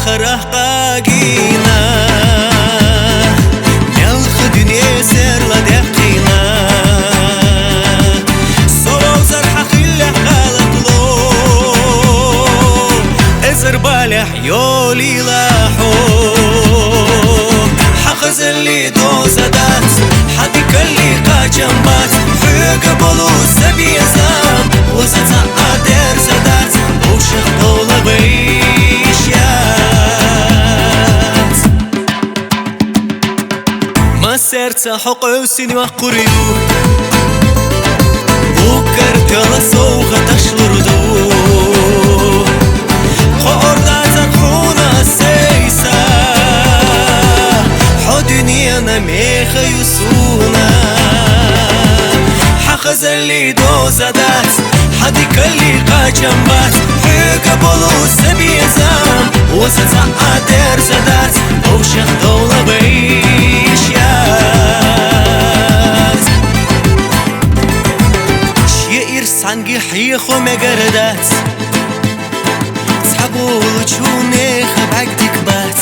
خره قاقينا يلخ دنيا سير لدقينا صلو زرح خله غلطلو ازر بالح يولي لاحو حقز اللي دوزدات حدك اللي قاجمبات فوق بلو سبيزام وزتا قادر زدات وشخ طول بيشيات ما سرت حقوسني وقريو وكرت لصوغة تشلردو قردات الخونة السيسة حدني أنا ميخ يسونا حقز اللي دوزدات حدك اللي قاجمبات حق بلو سبيزام وزتا قادر زدات وشخ دولة بيشيات شيئر سانجي حيخو مقردات تحبو لجوني خبعك بات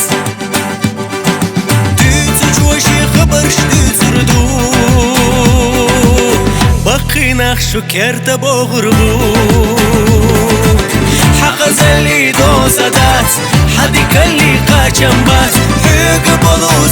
ديتو جوشي خبرش ديتو ردو بقينا شكرت بغربو حقز اللي دوزدات حدك اللي قاجمبات حق بلو